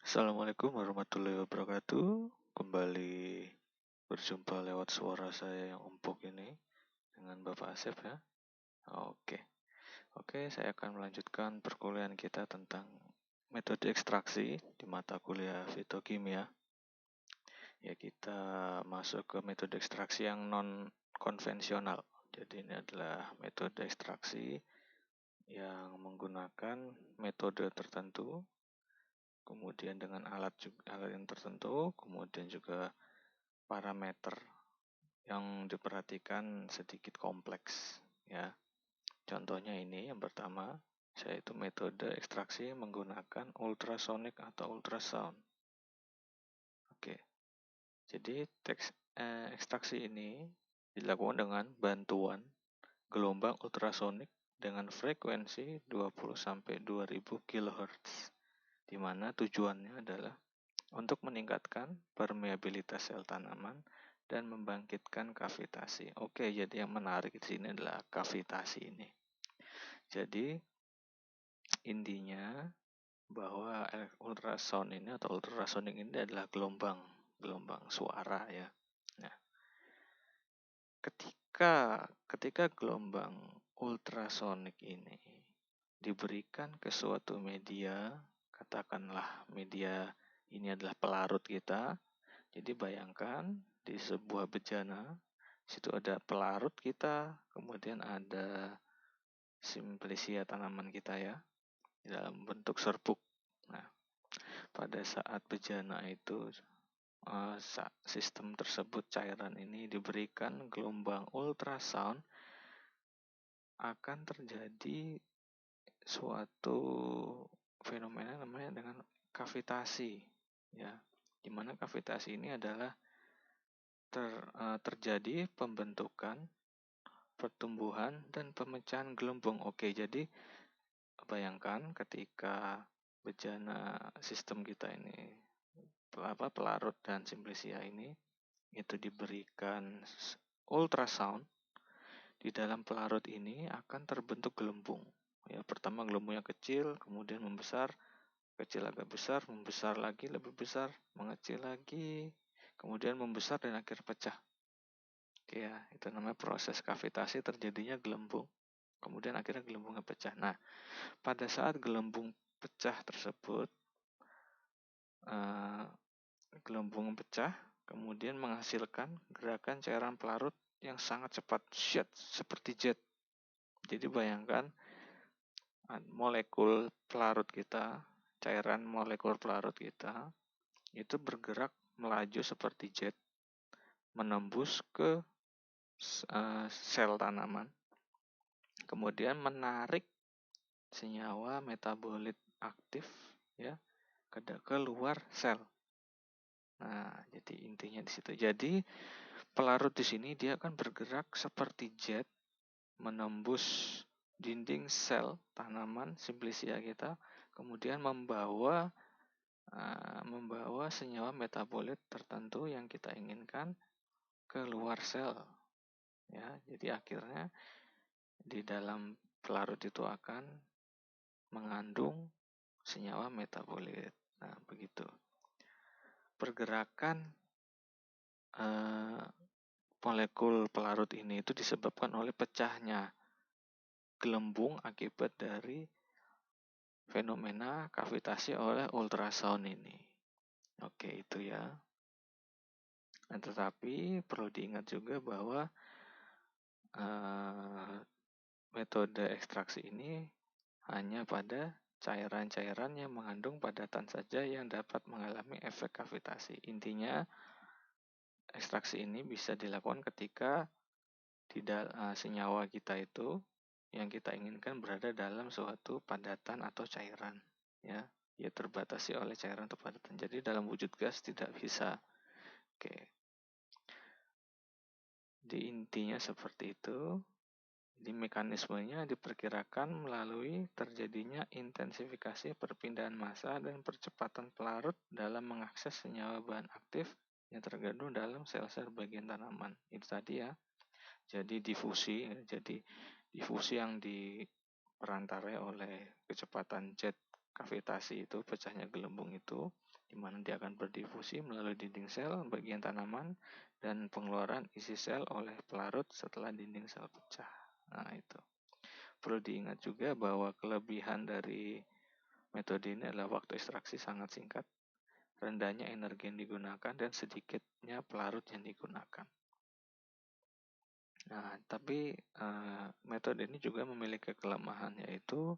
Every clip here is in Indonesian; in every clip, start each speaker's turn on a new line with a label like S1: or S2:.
S1: Assalamualaikum warahmatullahi wabarakatuh. Kembali berjumpa lewat suara saya yang empuk ini dengan Bapak Asep ya. Oke, saya akan melanjutkan perkuliahan kita tentang metode ekstraksi di mata kuliah fitokimia. Ya, kita masuk ke metode ekstraksi yang non konvensional. Jadi ini adalah metode ekstraksi yang menggunakan metode tertentu, kemudian dengan alat yang tertentu, kemudian juga parameter yang diperhatikan sedikit kompleks ya. Contohnya ini yang pertama, yaitu metode ekstraksi menggunakan ultrasonic atau ultrasound. Oke. Jadi ekstraksi ini dilakukan dengan bantuan gelombang ultrasonik dengan frekuensi 20 sampai 2000 kHz, di mana tujuannya adalah untuk meningkatkan permeabilitas sel tanaman dan membangkitkan kavitasi. Oke, jadi yang menarik di sini adalah kavitasi ini. Jadi intinya bahwa ultrasound ini atau ultrasonic ini adalah gelombang suara ya. Nah, ketika gelombang ultrasonik ini diberikan ke suatu media, katakanlah media ini adalah pelarut kita. Jadi bayangkan di sebuah bejana, situ ada pelarut kita, kemudian ada simplicia tanaman kita ya, dalam bentuk serbuk. Nah, pada saat bejana itu, sistem tersebut, cairan ini diberikan gelombang ultrasound, akan terjadi suatu fenomena namanya dengan kavitasi ya, dimana kavitasi ini adalah terjadi pembentukan, pertumbuhan, dan pemecahan gelembung. Oke, jadi bayangkan ketika bejana sistem kita ini, pelarut dan simplicia ini, itu diberikan ultrasound, di dalam pelarut ini akan terbentuk gelembung. Ya, pertama gelembungnya kecil, kemudian membesar, kecil agak besar, membesar lagi, lebih besar, mengecil lagi, kemudian membesar dan akhir pecah. Ya, itu namanya proses kavitasi, terjadinya gelembung. Kemudian akhirnya gelembungnya pecah. Nah, pada saat gelembung pecah tersebut, gelembung pecah, kemudian menghasilkan gerakan cairan pelarut yang sangat cepat, seperti jet. Jadi bayangkan molekul pelarut kita, cairan molekul pelarut kita, itu bergerak melaju seperti jet, menembus ke sel tanaman, kemudian menarik senyawa metabolit aktif ya keluar sel. Nah, jadi intinya di situ. Jadi pelarut di sini dia akan bergerak seperti jet, menembus dinding sel tanaman simplicia kita, kemudian membawa senyawa metabolit tertentu yang kita inginkan keluar sel. Ya, jadi akhirnya di dalam pelarut itu akan mengandung senyawa metabolit. Nah, begitu. Pergerakan molekul pelarut ini itu disebabkan oleh pecahnya gelembung akibat dari fenomena kavitasi oleh ultrasound ini. Oke, itu ya. Nah, tetapi perlu diingat juga bahwa metode ekstraksi ini hanya pada cairan-cairan yang mengandung padatan saja yang dapat mengalami efek kavitasi. Intinya, ekstraksi ini bisa dilakukan ketika senyawa kita itu yang kita inginkan berada dalam suatu padatan atau cairan. Ya terbatasi oleh cairan atau padatan. Jadi dalam wujud gas tidak bisa. Oke. Di intinya seperti itu. Di mekanismenya diperkirakan melalui terjadinya intensifikasi perpindahan massa dan percepatan pelarut dalam mengakses senyawa bahan aktif yang terkandung dalam sel-sel bagian tanaman. Itu tadi ya. Jadi difusi yang diperantarai oleh kecepatan jet kavitasi itu, pecahnya gelembung itu, di mana dia akan berdifusi melalui dinding sel bagian tanaman dan pengeluaran isi sel oleh pelarut setelah dinding sel pecah. Nah, itu. Perlu diingat juga bahwa kelebihan dari metode ini adalah waktu ekstraksi sangat singkat, rendahnya energi yang digunakan, dan sedikitnya pelarut yang digunakan. Nah, tapi metode ini juga memiliki kelemahan, yaitu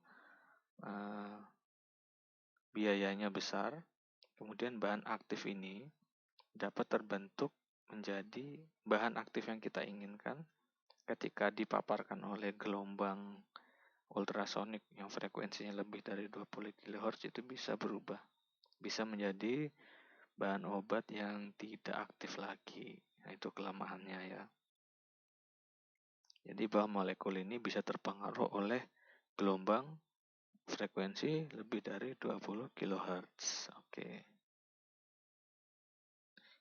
S1: biayanya besar, kemudian bahan aktif ini dapat terbentuk menjadi bahan aktif yang kita inginkan ketika dipaparkan oleh gelombang ultrasonik yang frekuensinya lebih dari 20 kHz itu bisa berubah, bisa menjadi bahan obat yang tidak aktif lagi. Nah, itu kelemahannya ya. Jadi bahan molekul ini bisa terpengaruh oleh gelombang frekuensi lebih dari 20 kHz. Oke.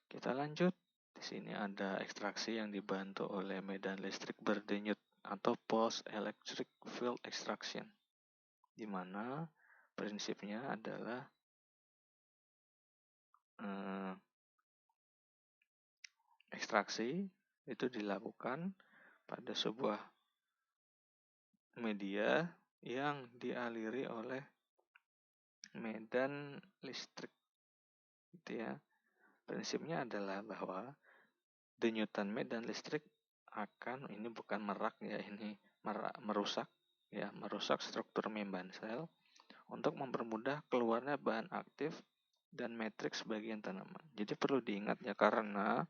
S1: Kita lanjut. Di sini ada ekstraksi yang dibantu oleh medan listrik berdenyut atau pulse electric field extraction, di mana prinsipnya adalah ekstraksi itu dilakukan pada sebuah media yang dialiri oleh medan listrik, gitu ya. Prinsipnya adalah bahwa denyutan medan listrik akan, ini bukan merak ya, ini merusak ya, merusak struktur membran sel untuk mempermudah keluarnya bahan aktif dan matriks bagian tanaman. Jadi perlu diingat ya, karena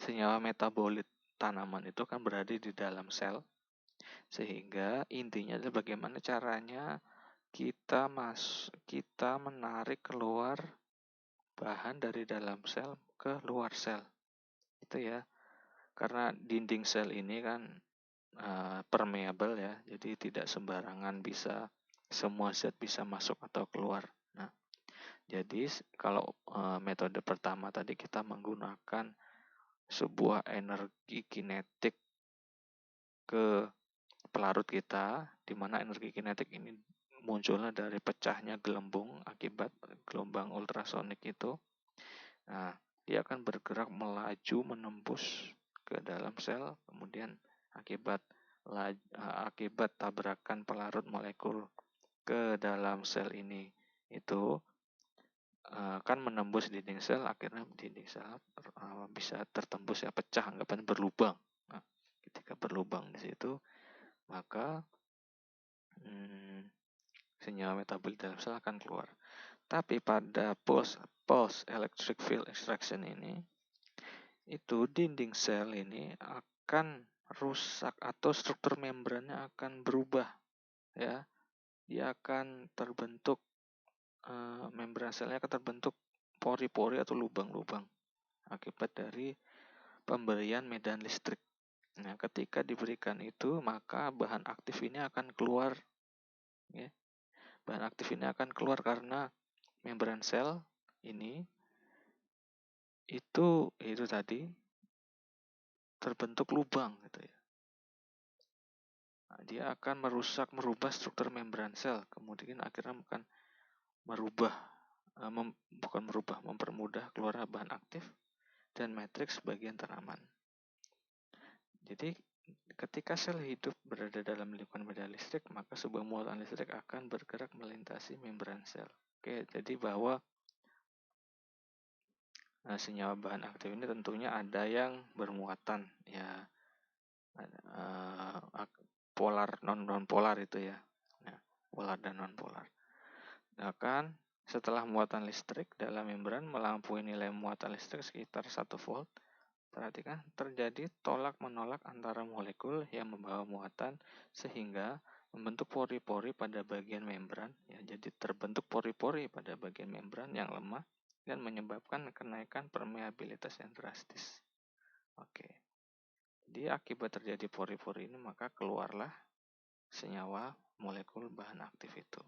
S1: senyawa metabolit tanaman itu kan berada di dalam sel, sehingga intinya adalah bagaimana caranya kita menarik keluar bahan dari dalam sel ke luar sel. Itu ya. Karena dinding sel ini kan permeable ya, jadi tidak sembarangan bisa semua zat bisa masuk atau keluar. Nah, jadi kalau metode pertama tadi kita menggunakan sebuah energi kinetik ke pelarut kita, di mana energi kinetik ini munculnya dari pecahnya gelembung akibat gelombang ultrasonik itu. Nah, dia akan bergerak melaju menembus ke dalam sel, kemudian akibat tabrakan pelarut molekul ke dalam sel ini itu kan menembus dinding sel, akhirnya dinding sel bisa tertembus ya, pecah, anggapan berlubang. Nah, ketika berlubang di situ, maka senyawa metabolit dalam sel akan keluar. Tapi pada pulse electric field extraction ini, itu dinding sel ini akan rusak atau struktur membrannya akan berubah ya. Dia akan terbentuk membran selnya akan terbentuk pori-pori atau lubang-lubang akibat dari pemberian medan listrik. Nah, ketika diberikan itu, maka bahan aktif ini akan keluar ya. Bahan aktif ini akan keluar karena membran sel ini itu tadi terbentuk lubang gitu ya. Nah, dia akan merubah struktur membran sel, kemudian akhirnya akan mempermudah keluar bahan aktif dan matriks bagian tanaman. Jadi ketika sel hidup berada dalam lingkungan medan listrik, maka sebuah muatan listrik akan bergerak melintasi membran sel. Oke, jadi bahwa senyawa bahan aktif ini tentunya ada yang bermuatan ya, polar non polar itu ya. Nah, polar dan non polar. Nah, kan setelah muatan listrik dalam membran melampaui nilai muatan listrik sekitar 1 volt, perhatikan terjadi tolak-menolak antara molekul yang membawa muatan sehingga membentuk pori-pori pada bagian membran ya. Jadi terbentuk pori-pori pada bagian membran yang lemah dan menyebabkan kenaikan permeabilitas yang drastis. Oke. Jadi akibat terjadi pori-pori ini, maka keluarlah senyawa molekul bahan aktif itu.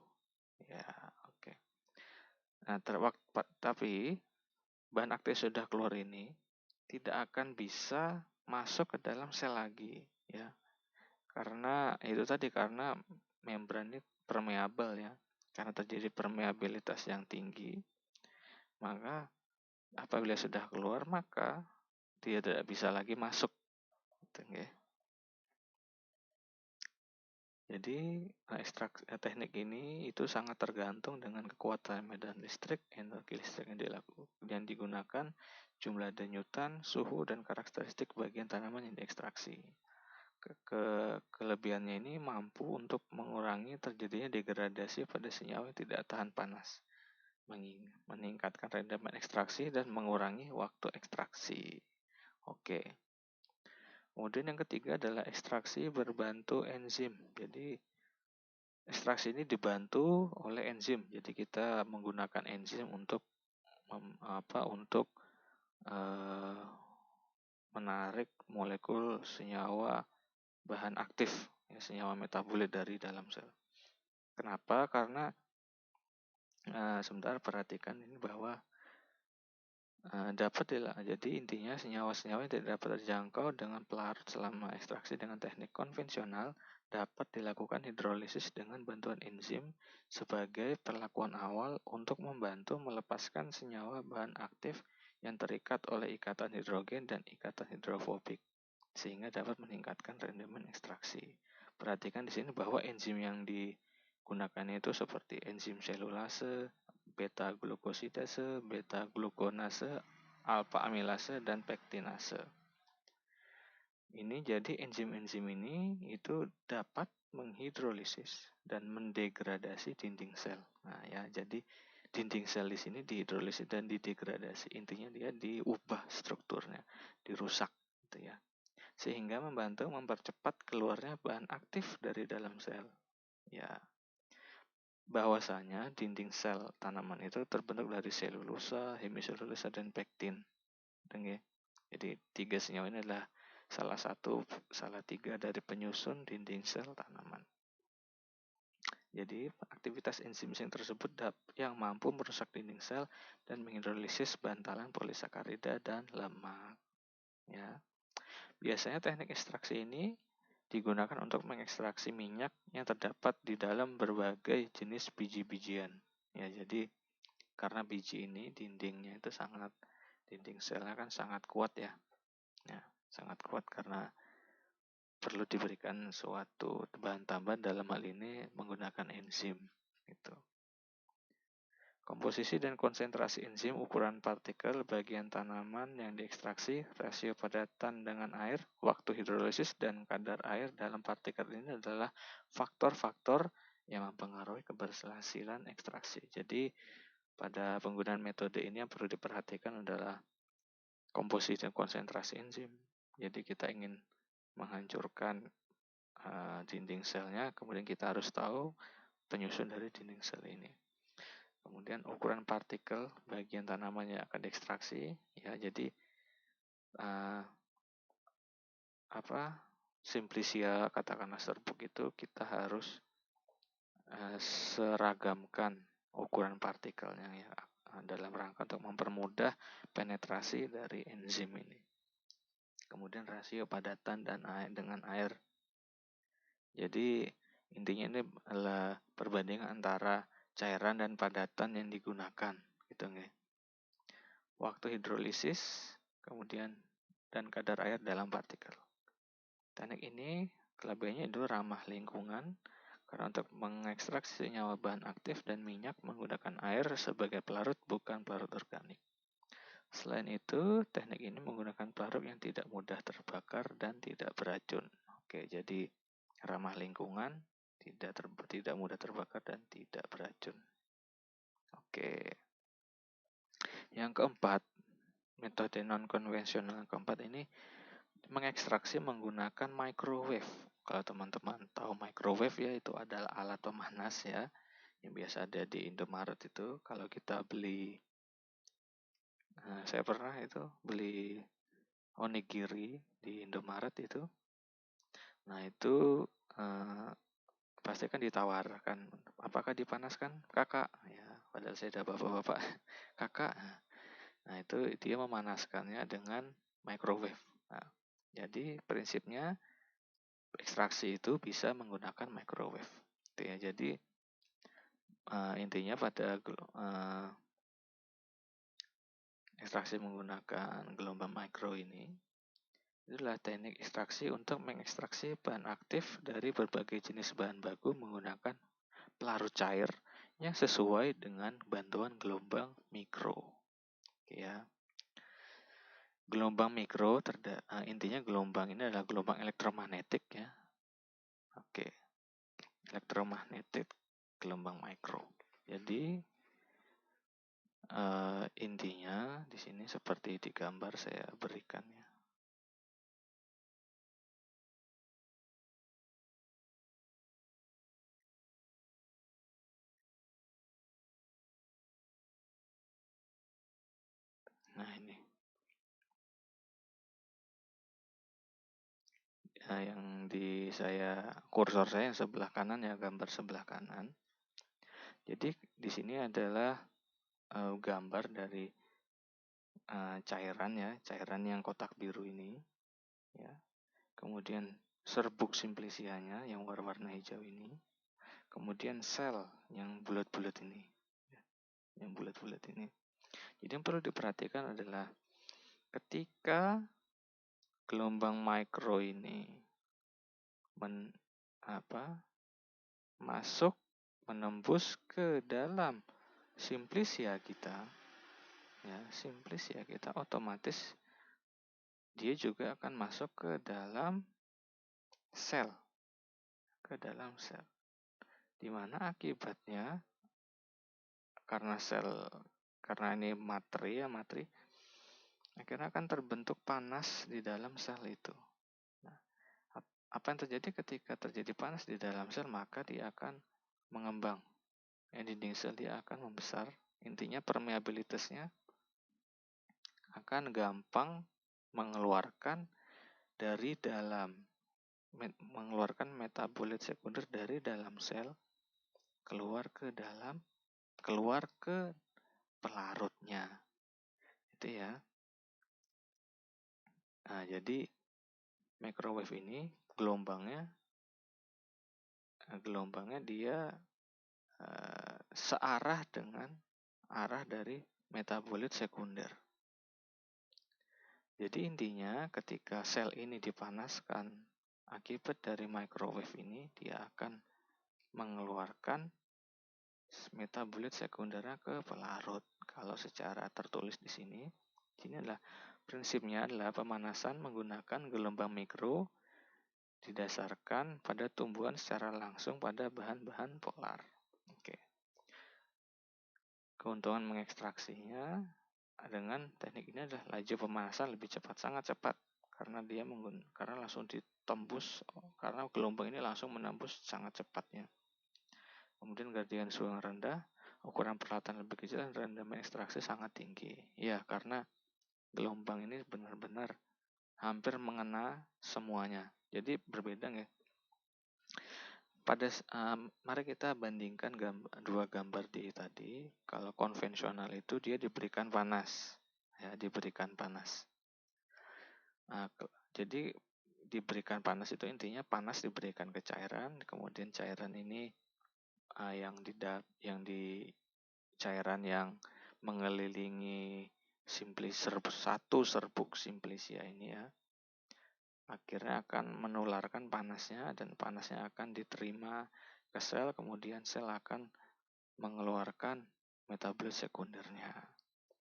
S1: Ya, oke. Nah, tapi bahan aktif sudah keluar ini tidak akan bisa masuk ke dalam sel lagi ya. Karena itu tadi, karena membran ini permeable ya. karena terjadi permeabilitas yang tinggi, maka apabila sudah keluar maka dia tidak bisa lagi masuk. Jadi teknik ini itu sangat tergantung dengan kekuatan medan listrik, energi listrik yang digunakan, jumlah denyutan, suhu, dan karakteristik bagian tanaman yang diekstraksi. Kelebihannya ini mampu untuk mengurangi terjadinya degradasi pada senyawa yang tidak tahan panas, meningkatkan rendaman ekstraksi, dan mengurangi waktu ekstraksi. Oke. Kemudian yang ketiga adalah ekstraksi berbantu enzim. Jadi ekstraksi ini dibantu oleh enzim. Jadi kita menggunakan enzim untuk menarik molekul senyawa bahan aktif, senyawa metabolit dari dalam sel. Kenapa? Karena sebentar perhatikan ini bahwa jadi intinya senyawa-senyawa yang tidak dapat terjangkau dengan pelarut selama ekstraksi dengan teknik konvensional dapat dilakukan hidrolisis dengan bantuan enzim sebagai perlakuan awal untuk membantu melepaskan senyawa bahan aktif yang terikat oleh ikatan hidrogen dan ikatan hidrofobik sehingga dapat meningkatkan rendaman ekstraksi. Perhatikan di sini bahwa enzim yang digunakan itu seperti enzim selulase, beta glukosidase, beta gluconase, alfa amilase, dan pektinase. Ini jadi enzim-enzim ini itu dapat menghidrolisis dan mendegradasi dinding sel. Nah ya, jadi dinding sel di sini dihidrolisis dan didegradasi. Intinya dia diubah strukturnya, dirusak gitu ya. Sehingga membantu mempercepat keluarnya bahan aktif dari dalam sel. Ya, bahwasanya dinding sel tanaman itu terbentuk dari selulosa, hemiselulosa, dan pektin. Jadi tiga senyawa ini adalah salah tiga dari penyusun dinding sel tanaman. Jadi aktivitas enzim tersebut yang mampu merusak dinding sel dan menghidrolisis bantalan polisakarida dan lemak. Ya. Biasanya teknik ekstraksi ini digunakan untuk mengekstraksi minyak yang terdapat di dalam berbagai jenis biji-bijian. Ya, jadi karena biji ini dinding selnya kan sangat kuat ya. Ya, sangat kuat karena perlu diberikan suatu bahan tambahan, dalam hal ini menggunakan enzim gitu. Komposisi dan konsentrasi enzim, ukuran partikel bagian tanaman yang diekstraksi, rasio padatan dengan air, waktu hidrolisis, dan kadar air dalam partikel ini adalah faktor-faktor yang mempengaruhi keberhasilan ekstraksi. Jadi pada penggunaan metode ini yang perlu diperhatikan adalah komposisi dan konsentrasi enzim. Jadi kita ingin menghancurkan dinding selnya, kemudian kita harus tahu penyusun dari dinding sel ini. Kemudian ukuran partikel bagian tanaman yang akan diekstraksi, ya jadi Simplicia katakanlah serbuk itu kita harus seragamkan ukuran partikelnya ya dalam rangka untuk mempermudah penetrasi dari enzim ini. Kemudian rasio padatan dan air dengan air. Jadi intinya ini adalah perbandingan antara cairan dan padatan yang digunakan gitu nggih. Waktu hidrolisis, kemudian dan kadar air dalam partikel. Teknik ini kelebihannya itu ramah lingkungan karena untuk mengekstraksi senyawa bahan aktif dan minyak menggunakan air sebagai pelarut bukan pelarut organik. Selain itu, teknik ini menggunakan pelarut yang tidak mudah terbakar dan tidak beracun. Oke, jadi ramah lingkungan, tidak mudah terbakar dan tidak beracun. Oke. Yang keempat, metode non-konvensional yang keempat ini mengekstraksi menggunakan microwave. Kalau teman-teman tahu microwave ya, itu adalah alat pemanas ya yang biasa ada di Indomaret itu. Kalau kita beli, saya pernah itu beli onigiri di Indomaret itu. Nah itu pasti kan ditawarkan, apakah dipanaskan kakak? Ya, padahal saya ada bapak-bapak kakak. Nah itu dia memanaskannya dengan microwave. Nah, jadi prinsipnya ekstraksi itu bisa menggunakan microwave. Gitu ya. Jadi Intinya pada ekstraksi menggunakan gelombang mikro ini itulah teknik ekstraksi untuk mengekstraksi bahan aktif dari berbagai jenis bahan baku menggunakan pelarut cair yang sesuai dengan bantuan gelombang mikro. Oke ya. Gelombang mikro intinya gelombang ini adalah gelombang elektromagnetik ya. Oke. Elektromagnetik gelombang mikro. Jadi intinya di sini seperti di gambar saya berikan ya. Nah ini yang di kursor saya yang sebelah kanan ya, gambar sebelah kanan. Jadi di sini adalah gambar dari cairan ya, cairan yang kotak biru ini ya. Kemudian serbuk simplicianya yang warna hijau ini. Kemudian sel yang bulat-bulat ini. Ya, yang bulat-bulat ini. Jadi yang perlu diperhatikan adalah ketika gelombang mikro ini masuk menembus ke dalam simplicia kita, ya, simplicia kita, otomatis dia juga akan masuk ke dalam sel, di mana akibatnya karena ini materi akhirnya akan terbentuk panas di dalam sel itu. Nah, apa yang terjadi ketika terjadi panas di dalam sel, maka dia akan mengembang. Dinding sel dia akan membesar. Intinya permeabilitasnya akan gampang mengeluarkan metabolit sekunder dari dalam sel keluar ke pelarutnya. Itu ya. Nah, jadi microwave ini gelombangnya dia searah dengan arah dari metabolit sekunder. Jadi intinya ketika sel ini dipanaskan akibat dari microwave ini, dia akan mengeluarkan metabolit sekundernya ke pelarut. Kalau secara tertulis di sini adalah prinsipnya adalah pemanasan menggunakan gelombang mikro didasarkan pada tumbuhan secara langsung pada bahan-bahan polar. Oke. Keuntungan mengekstraksinya dengan teknik ini adalah laju pemanasan lebih cepat, sangat cepat, karena langsung ditembus, karena gelombang ini langsung menembus sangat cepatnya. Kemudian gradien suhu yang rendah, ukuran peralatan lebih kecil, dan rendaman ekstraksi sangat tinggi. Ya, karena gelombang ini benar-benar hampir mengena semuanya. Jadi berbeda ya. Mari kita bandingkan dua gambar tadi. Kalau konvensional itu dia diberikan panas, ya, diberikan panas. Jadi diberikan panas itu intinya panas diberikan ke cairan, kemudian cairan ini cairan yang mengelilingi satu serbuk simplicia ini ya, akhirnya akan menularkan panasnya, dan panasnya akan diterima ke sel, kemudian sel akan mengeluarkan metabolit sekundernya.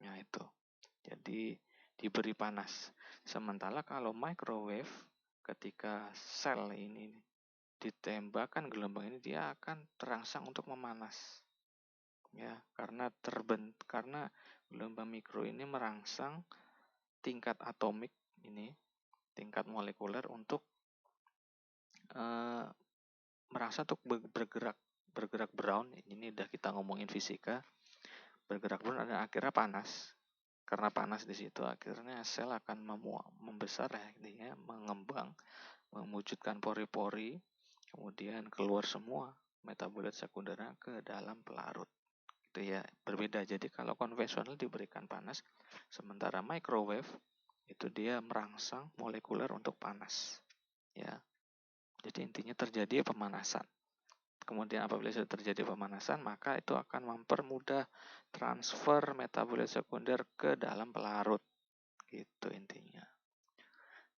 S1: Nah itu. Jadi diberi panas. Sementara kalau microwave, ketika sel ini ditembakkan gelombang ini, dia akan terangsang untuk memanas. Ya, karena gelombang mikro ini merangsang tingkat atomik ini, tingkat molekuler untuk merangsang untuk bergerak brown. Ini udah kita ngomongin fisika. Bergerak brown dan akhirnya panas. Karena panas di situ akhirnya sel akan membesar ya, intinya mengembang, mewujudkan pori-pori, kemudian keluar semua metabolit sekundernya ke dalam pelarut. Itu ya, berbeda. Jadi kalau konvensional diberikan panas, sementara microwave itu dia merangsang molekuler untuk panas. Ya. Jadi intinya terjadi pemanasan. Kemudian apabila sudah terjadi pemanasan, maka itu akan mempermudah transfer metabolit sekunder ke dalam pelarut. Gitu intinya.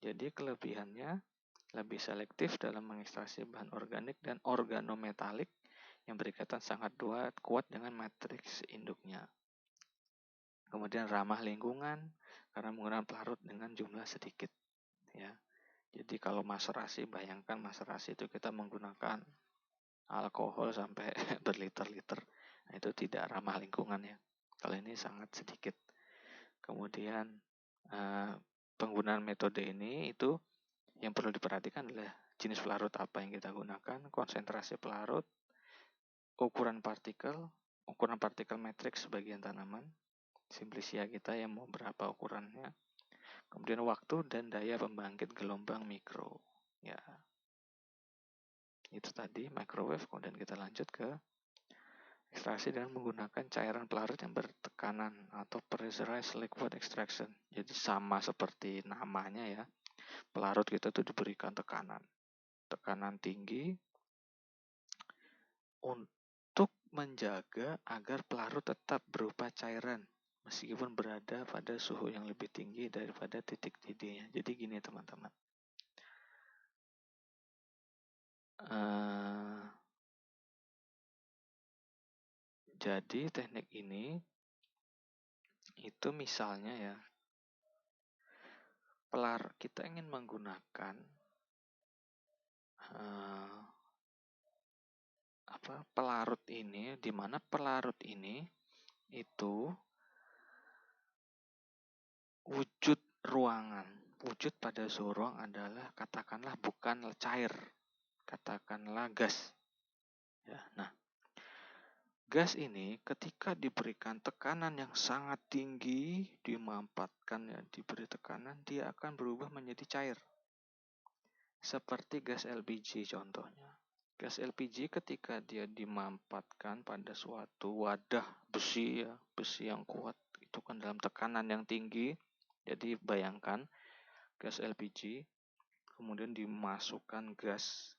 S1: Jadi kelebihannya lebih selektif dalam mengekstraksi bahan organik dan organometalik yang berikatan sangat kuat dengan matriks induknya. Kemudian ramah lingkungan karena menggunakan pelarut dengan jumlah sedikit. Ya. Jadi kalau maserasi, bayangkan maserasi itu kita menggunakan alkohol sampai berliter-liter. Nah, itu tidak ramah lingkungan ya. Kalau ini sangat sedikit. Kemudian penggunaan metode ini itu yang perlu diperhatikan adalah jenis pelarut apa yang kita gunakan, konsentrasi pelarut, ukuran partikel matriks sebagian tanaman, simplisia kita yang mau berapa ukurannya, kemudian waktu dan daya pembangkit gelombang mikro. Ya, itu tadi microwave. Kemudian kita lanjut ke ekstraksi dengan menggunakan cairan pelarut yang bertekanan atau pressurized liquid extraction. Jadi sama seperti namanya ya, pelarut kita itu diberikan tekanan tinggi untuk menjaga agar pelarut tetap berupa cairan meskipun berada pada suhu yang lebih tinggi daripada titik didihnya. Jadi gini teman-teman. Jadi teknik ini itu misalnya ya, kita ingin menggunakan pelarut ini, di mana pelarut ini itu wujud ruangan. Wujud pada suhu ruang adalah katakanlah bukan cair, katakanlah gas. Ya, nah, gas ini ketika diberikan tekanan yang sangat tinggi, diberi tekanan, dia akan berubah menjadi cair. Seperti gas LPG contohnya. Gas LPG ketika dia dimampatkan pada suatu wadah besi yang kuat, itu kan dalam tekanan yang tinggi. Jadi bayangkan gas LPG kemudian dimasukkan gas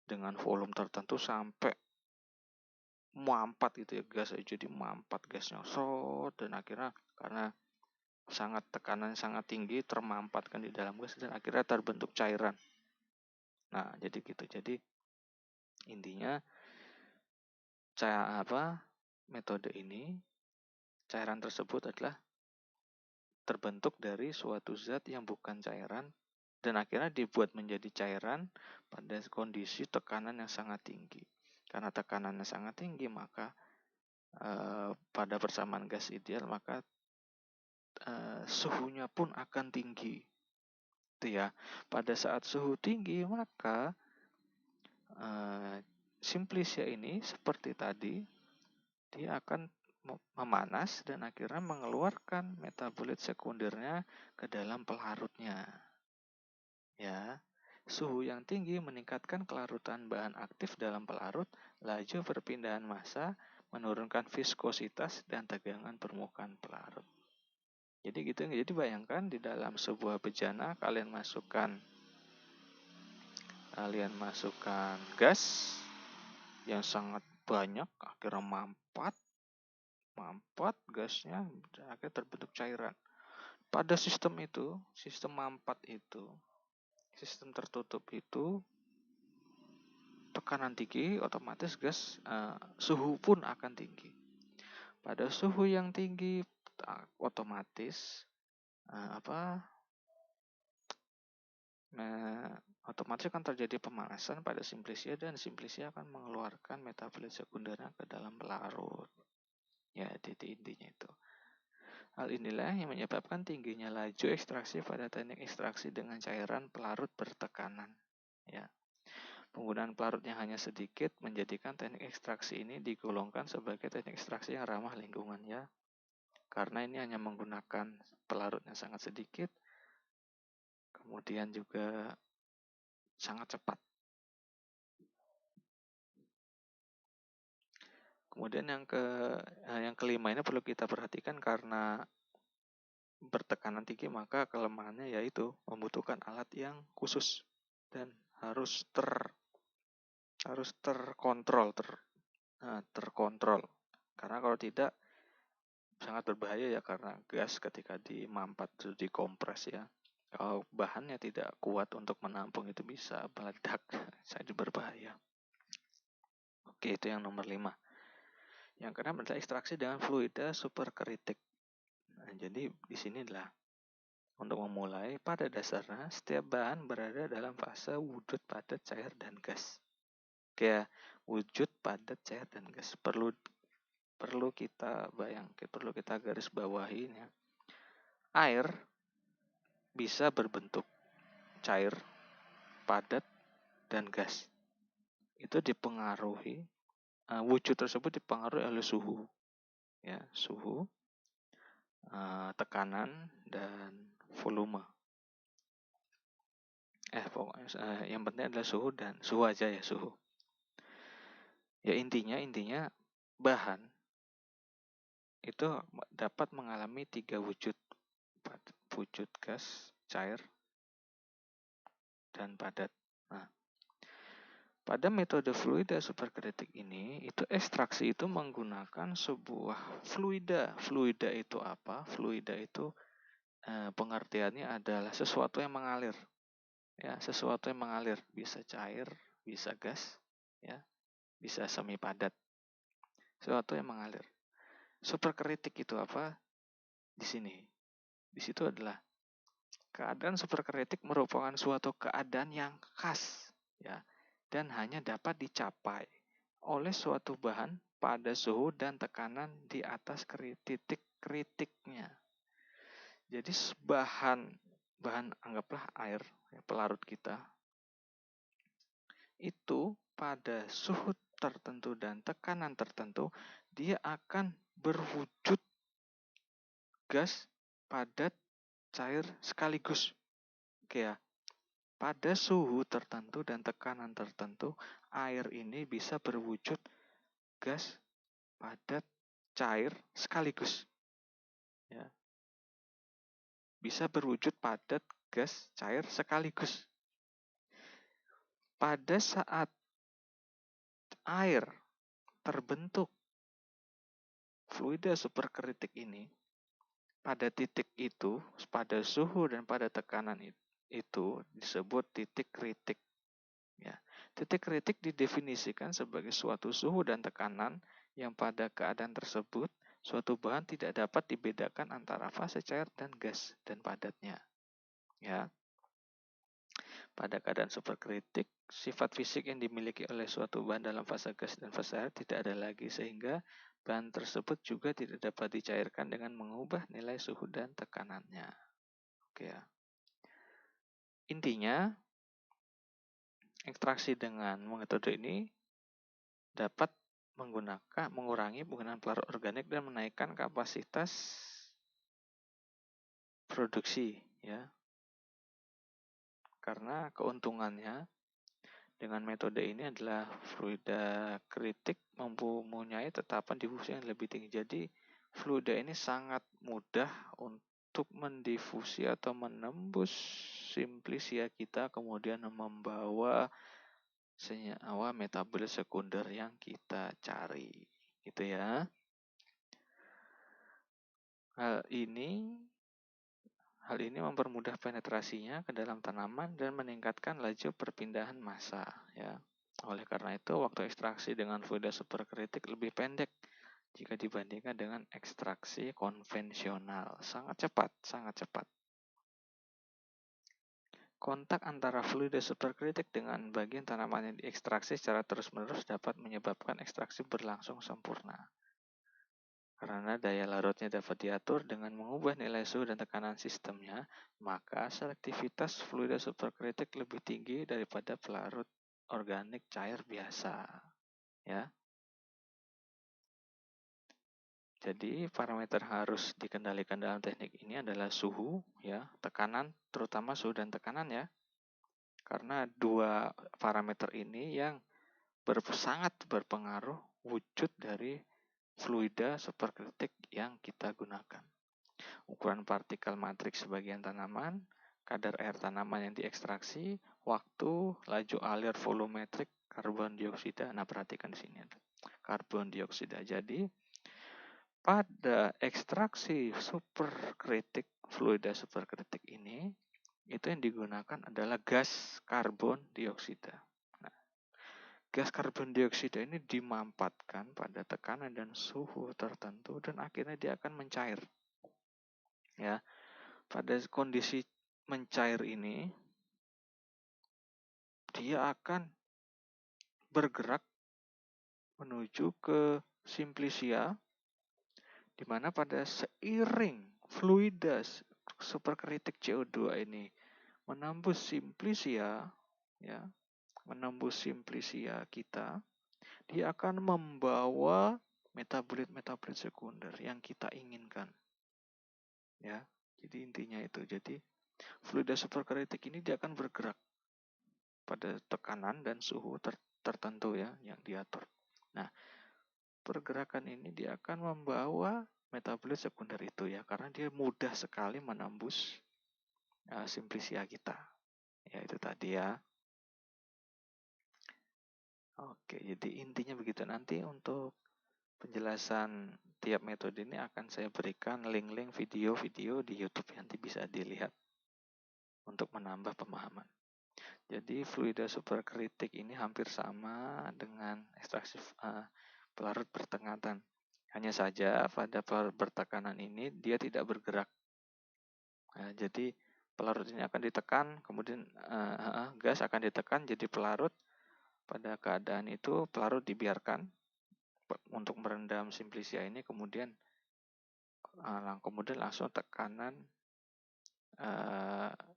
S1: dengan volume tertentu sampai mampat gitu ya, gas jadi mampat gasnya dan akhirnya karena tekanan sangat tinggi termampatkan di dalam gas dan akhirnya terbentuk cairan. Nah, jadi gitu. Jadi intinya metode ini, cairan tersebut adalah terbentuk dari suatu zat yang bukan cairan dan akhirnya dibuat menjadi cairan pada kondisi tekanan yang sangat tinggi. Karena tekanannya sangat tinggi, maka pada persamaan gas ideal, maka suhunya pun akan tinggi. Itu ya. Pada saat suhu tinggi, maka simplisia ini seperti tadi, dia akan memanas dan akhirnya mengeluarkan metabolit sekundernya ke dalam pelarutnya. Ya, suhu yang tinggi meningkatkan kelarutan bahan aktif dalam pelarut, laju perpindahan massa, menurunkan viskositas dan tegangan permukaan pelarut. Jadi gitu. Jadi bayangkan di dalam sebuah bejana kalian masukkan gas yang sangat banyak, akhirnya mampat gasnya, akhirnya terbentuk cairan. Pada sistem mampat itu, sistem tertutup itu, tekanan tinggi, otomatis gas suhu pun akan tinggi. Pada suhu yang tinggi, otomatis akan terjadi pemanasan pada simplisia dan simplisia akan mengeluarkan metabolit sekundernya ke dalam pelarut. Ya, intinya itu. Hal inilah yang menyebabkan tingginya laju ekstraksi pada teknik ekstraksi dengan cairan pelarut bertekanan. Ya. Penggunaan pelarut yang hanya sedikit menjadikan teknik ekstraksi ini digolongkan sebagai teknik ekstraksi yang ramah lingkungan ya. Karena ini hanya menggunakan pelarut yang sangat sedikit, kemudian juga sangat cepat. Kemudian yang kelima ini perlu kita perhatikan karena bertekanan tinggi, maka kelemahannya yaitu membutuhkan alat yang khusus dan harus harus terkontrol, terkontrol. Karena kalau tidak sangat berbahaya ya, karena gas ketika dimampat itu dikompres ya. Kalau bahannya tidak kuat untuk menampung itu bisa meledak, sangat berbahaya. Oke, itu yang nomor 5. Yang keenam adalah ekstraksi dengan fluida superkritik. Nah, jadi di sini adalah untuk memulai, pada dasarnya setiap bahan berada dalam fase wujud, padat, cair, dan gas. Kayak wujud, padat, cair, dan gas. Perlu kita bayangkan, perlu kita garis bawahi ya. Air bisa berbentuk cair, padat, dan gas. Itu dipengaruhi, wujud tersebut dipengaruhi oleh suhu. Ya, suhu, tekanan, dan volume. Pokoknya yang penting adalah suhu dan suhu aja ya, suhu. Ya intinya bahan itu dapat mengalami 3 wujud. Wujud gas, cair, dan padat. Nah, pada metode fluida superkritik ini, itu ekstraksi itu menggunakan sebuah fluida. Fluida itu apa? Fluida itu pengertiannya adalah sesuatu yang mengalir. Ya, sesuatu yang mengalir, bisa cair, bisa gas, ya, bisa semi padat. Sesuatu yang mengalir. Superkritik itu apa? Di sini. Di situ adalah keadaan superkritik merupakan suatu keadaan yang khas, ya, dan hanya dapat dicapai oleh suatu bahan pada suhu dan tekanan di atas titik kritiknya. Jadi bahan anggaplah air, ya, pelarut kita, itu pada suhu tertentu dan tekanan tertentu dia akan berwujud gas, padat, cair sekaligus. Oke ya. Pada suhu tertentu dan tekanan tertentu, air ini bisa berwujud gas, padat, cair sekaligus. Ya. Bisa berwujud padat, gas, cair sekaligus. Pada saat air terbentuk fluida superkritik ini, pada titik itu, pada suhu dan pada tekanan itu disebut titik kritik. Ya. Titik kritik didefinisikan sebagai suatu suhu dan tekanan yang pada keadaan tersebut suatu bahan tidak dapat dibedakan antara fase cair dan gas dan padatnya. Ya. Pada keadaan superkritik, sifat fisik yang dimiliki oleh suatu bahan dalam fase gas dan fase air tidak ada lagi, sehingga bahan tersebut juga tidak dapat dicairkan dengan mengubah nilai suhu dan tekanannya. Oke ya. Intinya, ekstraksi dengan metode ini dapat mengurangi penggunaan pelarut organik dan menaikkan kapasitas produksi, ya. Karena keuntungannya dengan metode ini adalah fluida kritik mempunyai tetapan difusi yang lebih tinggi. Jadi fluida ini sangat mudah untuk mendifusi atau menembus simplisia kita, kemudian membawa senyawa metabolis sekunder yang kita cari, gitu ya. Hal ini mempermudah penetrasinya ke dalam tanaman dan meningkatkan laju perpindahan massa, ya. Oleh karena itu, waktu ekstraksi dengan fluida superkritik lebih pendek jika dibandingkan dengan ekstraksi konvensional. Sangat cepat. Kontak antara fluida superkritik dengan bagian tanaman yang diekstraksi secara terus-menerus dapat menyebabkan ekstraksi berlangsung sempurna. Karena daya larutnya dapat diatur dengan mengubah nilai suhu dan tekanan sistemnya, maka selektivitas fluida superkritik lebih tinggi daripada pelarut organik cair biasa. Ya. Jadi parameter harus dikendalikan dalam teknik ini adalah suhu, ya, tekanan, terutama suhu dan tekanan ya. Karena 2 parameter ini yang sangat berpengaruh wujud dari fluida superkritik yang kita gunakan. Ukuran partikel matriks sebagian tanaman, kadar air tanaman yang diekstraksi, waktu, laju alir volumetrik karbon dioksida. Nah, perhatikan di sini ada karbon dioksida. Jadi pada ekstraksi superkritik, fluida superkritik ini, itu yang digunakan adalah gas karbon dioksida. Nah, gas karbon dioksida ini dimampatkan pada tekanan dan suhu tertentu dan akhirnya dia akan mencair. Ya, pada kondisi mencair ini, dia akan bergerak menuju ke simplisia, di mana pada seiring fluida superkritik CO2 ini menembus simplisia, ya, menembus simplisia kita, dia akan membawa metabolit-metabolit sekunder yang kita inginkan. Ya, jadi intinya itu. Jadi fluida superkritik ini dia akan bergerak pada tekanan dan suhu tertentu ya yang diatur. Nah, pergerakan ini dia akan membawa metabolit sekunder itu ya, karena dia mudah sekali menembus simplisia kita. Ya, itu tadi ya. Oke, jadi intinya begitu. Nanti untuk penjelasan tiap metode ini akan saya berikan link-link video-video di YouTube, nanti bisa dilihat untuk menambah pemahaman. Jadi fluida superkritik ini hampir sama dengan ekstraksi pelarut bertekanan. Hanya saja pada pelarut bertekanan ini dia tidak bergerak. Nah, jadi pelarut ini akan ditekan, kemudian gas akan ditekan jadi pelarut. Pada keadaan itu pelarut dibiarkan untuk merendam simplisia ini, kemudian langsung tekanan,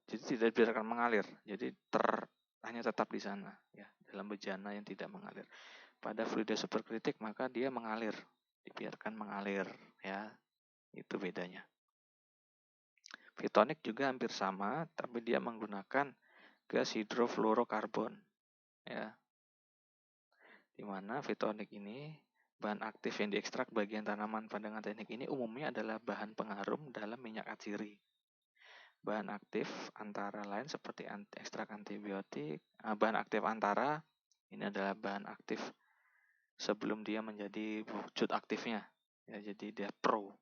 S1: jadi tidak dibiarkan mengalir, jadi hanya tetap di sana ya, dalam bejana yang tidak mengalir. Pada fluida superkritik maka dia mengalir, dibiarkan mengalir ya, itu bedanya. Fitonik juga hampir sama, tapi dia menggunakan gas hidrofluorokarbon ya, dimana fitonik ini bahan aktif yang diekstrak bagian tanaman pandangan teknik ini umumnya adalah bahan pengharum dalam minyak atsiri. Bahan aktif antara lain seperti ekstrak antibiotik. Bahan aktif antara ini adalah bahan aktif sebelum dia menjadi wujud aktifnya. Ya, jadi dia pro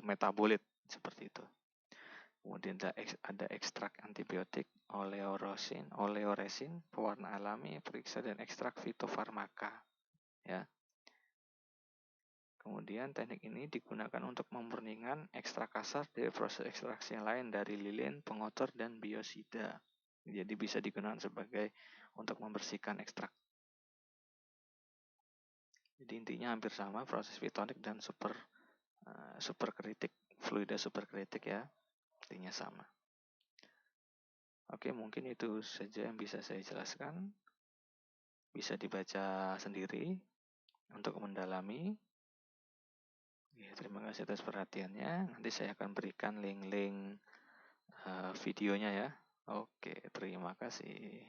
S1: metabolit seperti itu. Kemudian ada ekstrak antibiotik, oleoresin, pewarna alami, periksa dan ekstrak fitofarmaka. Ya. Kemudian teknik ini digunakan untuk memurnikan ekstrak kasar dari proses ekstraksi yang lain dari lilin, pengotor, dan biosida. Jadi bisa digunakan sebagai untuk membersihkan ekstrak. Jadi intinya hampir sama proses fitonik dan superkritik, fluida superkritik ya, intinya sama. Oke, mungkin itu saja yang bisa saya jelaskan. Bisa dibaca sendiri untuk mendalami. Ya, terima kasih atas perhatiannya. Nanti saya akan berikan link-link videonya ya. Oke, terima kasih.